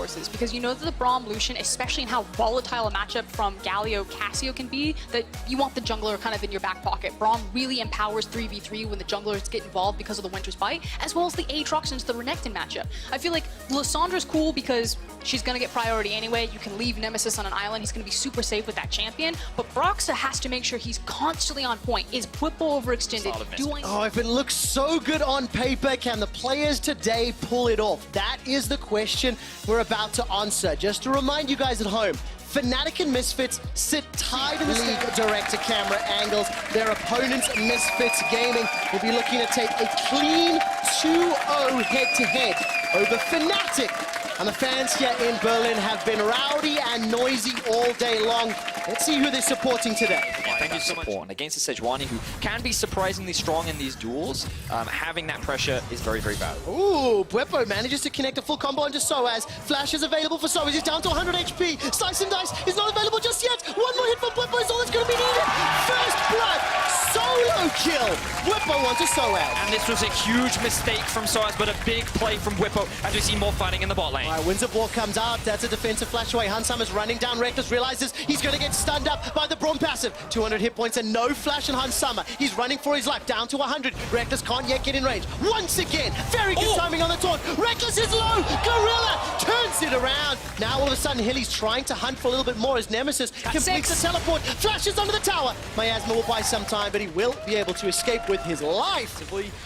resources, because you know that the Braum Lucian, especially in how volatile a matchup from Galio Cassio can be, that you want the jungler kind of in your back pocket. Braum really empowers 3v3 when the junglers get involved because of the Winter's Bite, as well as the Aatrox into the Renekton matchup. I feel like Lyssandra's cool because she's going to get priority anyway. You can leave Nemesis on an island. He's going to be super safe with that champion. But Broxah has to make sure he's constantly on point. Is Bwipo overextended? Oh, if it looks so good on paper, can the players today pull it off? That is the question we're about to answer. Just to remind you guys at home, Fnatic and Misfits sit tied in the league direct-to-camera angles. Their opponents, Misfits Gaming, will be looking to take a clean 2-0 head-to-head over Fnatic. And the fans here in Berlin have been rowdy and noisy all day long. Let's see who they're supporting today. Yeah, thank you so much. And against a Sejuani who can be surprisingly strong in these duels, having that pressure is very, very valuable. Ooh, Bwipo manages to connect a full combo onto Soaz. Flash is available for Soaz. He's down to 100 HP. Slice and Dice is not available just yet. One more hit from Bwipo is all that's going to be needed. First blood, solo kill. Bwipo onto Soaz. And this was a huge mistake from Soaz, but a big play from Bwipo as we see more fighting in the bot lane. All right, Winds of War comes out. That's a defensive flash away. Hunsummer's running down. Reckless realizes he's going to get stunned up by the Braum passive. 200 hit points and no flash on Hunsummer. He's running for his life. Down to 100. Reckless can't yet get in range. Once again, very good timing on the taunt. Reckless is low. Gorilla turns it around. Now all of a sudden, Hilly's trying to hunt for a little bit more as Nemesis completes the teleport. Flashes onto the tower. Miasma will buy some time, but he will be able to escape with his life.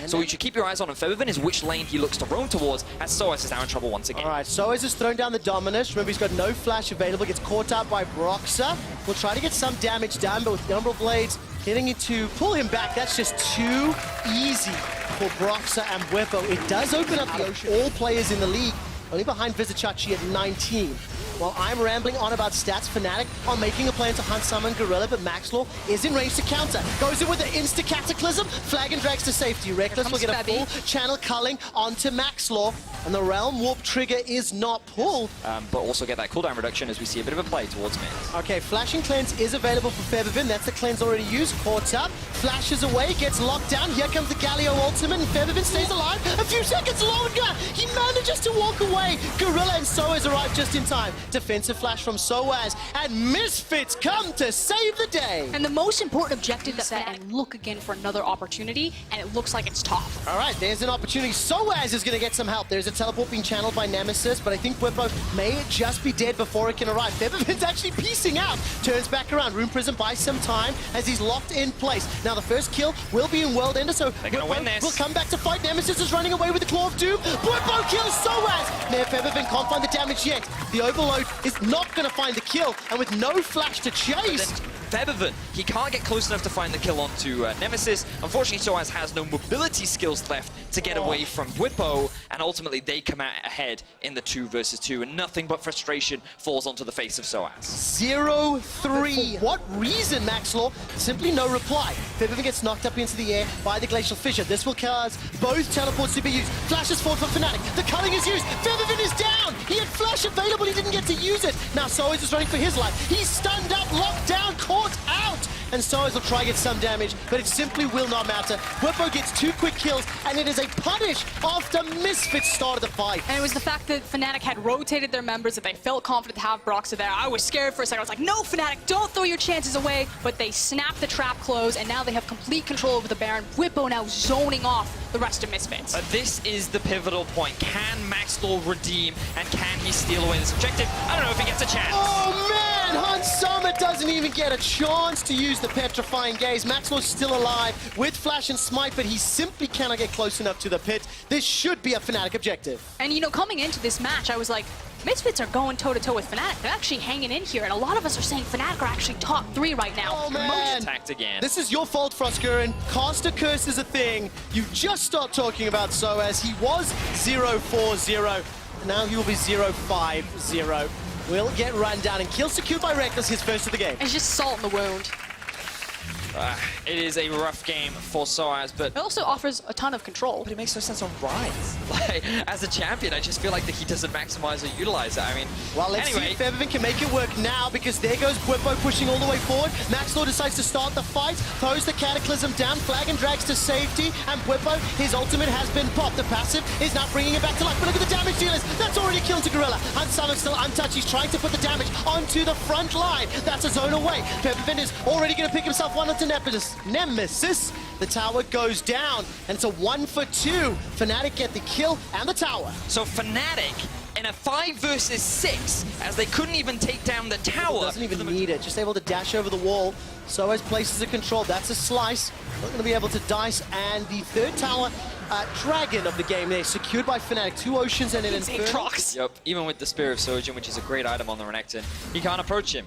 So what you should keep your eyes on Febiven is which lane he looks to roam towards, as Soaz is now in trouble once again. All right, Soaz has thrown down the Dominus. Remember, he's got no flash available. Gets caught up by Broxah. We'll try to get some damage done, but with the Umbral Blades getting it to pull him back, that's just too easy for Broxah and Bwipo. It does open up the ocean. All players in the league, only behind Vizicachi at 19. While I'm rambling on about stats, Fnatic are making a plan to hunt Summon Gorilla, but Maxlaw is in range to counter. Goes in with an insta-cataclysm, flag and drags to safety. Reckless will get a full channel culling onto Maxlaw, and the Realm Warp trigger is not pulled. But also get that cooldown reduction as we see a bit of a play towards mid. Okay, Flashing Cleanse is available for Febiven. That's the cleanse already used. Caught up, flashes away, gets locked down. Here comes the Galio ultimate, and Febiven stays alive. A few seconds longer, he manages to walk away. Gorilla and Soaz arrive just in time. Defensive flash from Soaz, and Misfits come to save the day. And the most important objective is set and look again for another opportunity, and it looks like it's tough. All right, there's an opportunity. Soaz is going to get some help. There's a teleport being channeled by Nemesis, but I think Bwipo may just be dead before it can arrive. Febiven's actually piecing out. Turns back around. Rune Prison buys some time as he's locked in place. Now the first kill will be in World Ender, so they're going to win this. We'll come back to fight. Nemesis is running away with the Claw of Doom. Bwipo kills Soaz. Now Febiven can't find the damage yet. The Overload is not going to find the kill, and with no flash to chase. Febiven, he can't get close enough to find the kill onto Nemesis. Unfortunately, Soaz has no mobility skills left to get away from Bwipo, and ultimately they come out ahead in the 2 versus 2, and nothing but frustration falls onto the face of Soaz. 0-3. For what reason, Maxlaw? Simply no reply. Febiven gets knocked up into the air by the Glacial Fissure. This will cause both teleports to be used. Flash is forward for Fnatic. The culling is used. Febiven is down. He had flash available. He didn't get to use it. Now Soaz is running for his life. He's stunned up, locked down, caught out. And Soaz will try to get some damage, but it simply will not matter. Bwipo gets 2 quick kills, and it is a punish after Misfits started the fight. And it was the fact that Fnatic had rotated their members, that they felt confident to have Broxah there. I was scared for a second. I was like, no, Fnatic, don't throw your chances away. But they snapped the trap close, and now they have complete control over the Baron. Bwipo now zoning off the rest of Misfits. This is the pivotal point. Can Maxlaw redeem, and can he steal away this objective? I don't know if he gets a chance. Oh, man! Hunsummer doesn't even get a chance to use the Petrifying Gaze. Maxlaw's still alive with Flash and Smite, but he simply cannot get close enough to the pit. This should be a Fnatic objective. And, you know, coming into this match, I was like, Misfits are going toe-to-toe with Fnatic. They're actually hanging in here, and a lot of us are saying Fnatic are actually top 3 right now. Oh, man. Attacked again. This is your fault, Frostgurin. Caster Curse is a thing. You just start talking about Soaz. He was 0-4-0. Now he will be 0-5-0. Will get run down and kill secured by Reckless, his first of the game. It's just salt in the wound. It is a rough game for Soaz, but It also offers a ton of control. it makes no sense on Rise. Like, as a champion, I just feel like that he doesn't maximize or utilize it. I mean, Well, let's see anyway, if Everton can make it work now, because there goes Bwippo pushing all the way forward. Maxlaw decides to start the fight, throws the Cataclysm down, flag and drags to safety, and Bwippo, his ultimate has been popped. The passive is now bringing it back to life, but look at the damage dealers. That's already killed to Gorilla. Hansamo's still untouched. He's trying to put the damage onto the front line. That's a zone away. Peppervin is already going to pick himself one onto Nemesis. The tower goes down, and it's a 1 for 2. Fnatic get the kill and the tower. so Fnatic in a 5 versus 6, as they couldn't even take down the tower. Doesn't even need it, just able to dash over the wall. Soaz places a control, that's a slice. Not going to be able to dice, and the third tower, dragon of the game there, secured by Fnatic. 2 oceans and an inferno. Aatrox. Yep, even with the Spear of Sojourn, which is a great item on the Renekton, he can't approach him.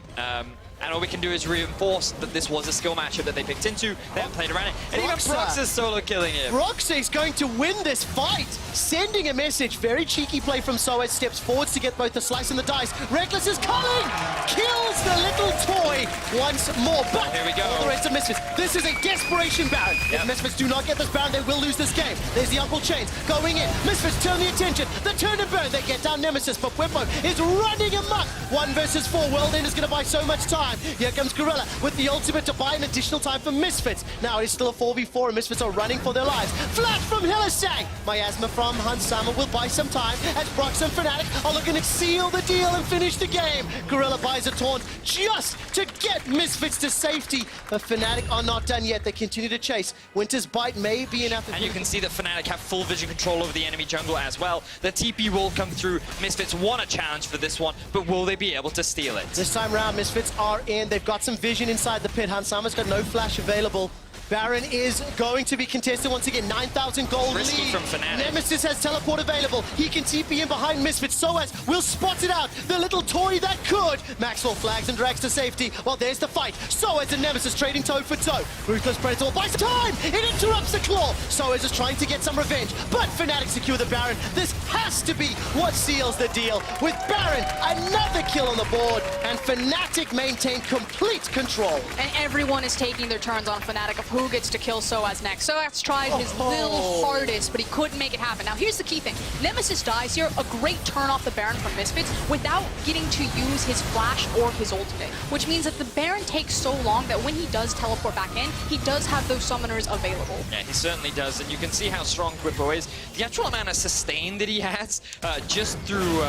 And all we can do is reinforce that this was a skill matchup that they picked into. They haven't played around it. And even Proxa's solo killing him. Proxa is going to win this fight, sending a message. Very cheeky play from Soaz, steps forwards to get both the slice and the dice. Reckless is calling, kills the little toy once more. But here we go. all the rest of Misfits, this is a desperation Baron. If Misfits do not get this Baron, they will lose this game. There's the Uncle Chains going in. Misfits turn the attention. The turn and burn. They get down Nemesis, but Bwippo is running amok. 1 versus 4. Whirlwind is going to buy so much time. Here comes Gorilla with the ultimate to buy an additional time for Misfits. Now it is still a 4v4 and Misfits are running for their lives. Flash from Hillisang. Miasma from Hansama will buy some time as Brox and Fnatic are looking to seal the deal and finish the game. Gorilla buys a taunt just to get Misfits to safety. But Fnatic are not done yet. They continue to chase. Winter's Bite may be enough. And you can see that Fnatic have full vision control over the enemy jungle as well. The TP will come through. Misfits want a challenge for this one, but will they be able to steal it? This time round, Misfits are in. They've got some vision inside the pit. Hansama's got no flash available. Baron is going to be contested once again. 9,000 gold Risky lead. from Fnatic. Nemesis has teleport available. He can TP in behind Misfits. Soaz will spot it out. The little toy that could. Maxwell flags and drags to safety. Well, there's the fight. Soaz and Nemesis trading toe for toe. Ruthless Predator buys time. It interrupts the claw. Soaz is trying to get some revenge, but Fnatic secure the Baron. This has to be what seals the deal. With Baron, another kill on the board, and Fnatic maintain complete control. And everyone is taking their turns on Fnatic of who gets to kill Soaz next. Soaz tried his little hardest, but he couldn't make it happen. Now, here's the key thing. Nemesis dies here, a great turn off the Baron from Misfits without getting to use his flash or his ultimate, which means that the Baron takes so long that when he does teleport back in, he does have those summoners available. Yeah, he certainly does, and you can see how strong Bwippo is. The actual amount of sustain that he has, just through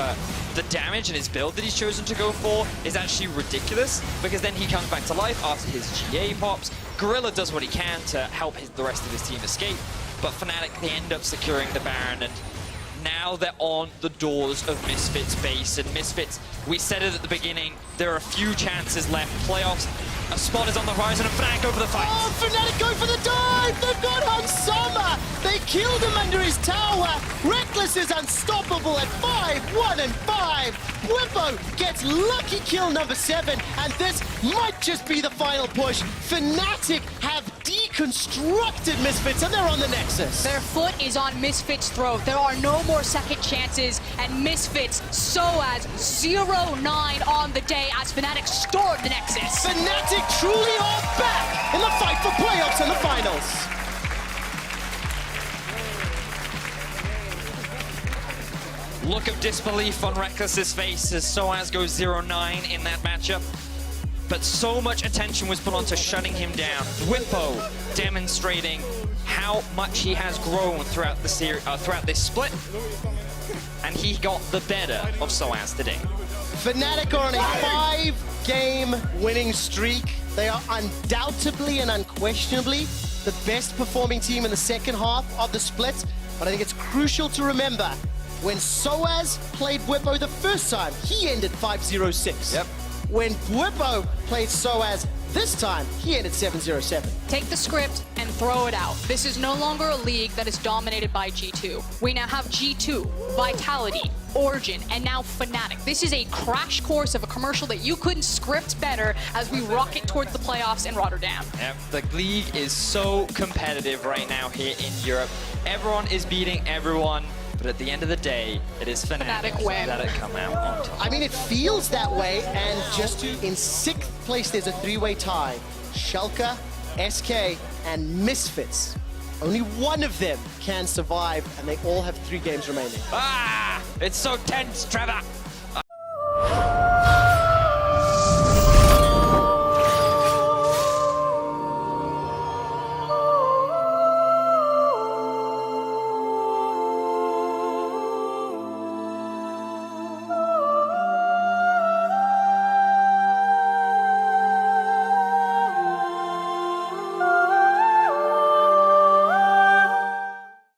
the damage and his build that he's chosen to go for, is actually ridiculous, because then he comes back to life after his GA pops. Gorilla does what he can to help the rest of his team escape, but Fnatic, they end up securing the Baron, and now they're on the doors of Misfits base. And Misfits, we said it at the beginning, there are a few chances left. Playoffs, a spot is on the horizon, and Fnatic go for the fight. Oh, Fnatic go for the dive! They've got Hansama! They killed him under his tower! Reckless is unstoppable at 5, 1 and 5! Bwippo gets lucky kill number 7, and this might just be the final push. Fnatic have deconstructed Misfits, and they're on the Nexus. Their foot is on Misfits' throat. There are no more second chances, and Misfits, Soaz, 0-9 on the day as Fnatic stored the Nexus. Fnatic truly are back in the fight for playoffs and the finals. Look of disbelief on Reckless's face as Soaz goes 0-9 in that matchup. But so much attention was put onto shutting him down. Bwippo demonstrating how much he has grown throughout the throughout this split, and he got the better of Soaz today. Fnatic are on a 5-game winning streak. They are undoubtedly and unquestionably the best performing team in the second half of the split. But I think it's crucial to remember, when Soaz played Bwippo the first time, he ended 5-0-6. Yep. When Bwippo played Soaz this time, he ended 7-0-7. Take the script and throw it out. This is no longer a league that is dominated by G2. We now have G2, Vitality, Origin, and now Fnatic. This is a crash course of a commercial that you couldn't script better as we rocket towards the playoffs in Rotterdam. Yep, the league is so competitive right now here in Europe. Everyone is beating everyone. But at the end of the day, it is Fnatic win. that come out on top. I mean, it feels that way, and just in 6th place, there's a 3-way tie. Schalke, SK and Misfits. Only one of them can survive, and they all have 3 games remaining. Ah! It's so tense, Trevor!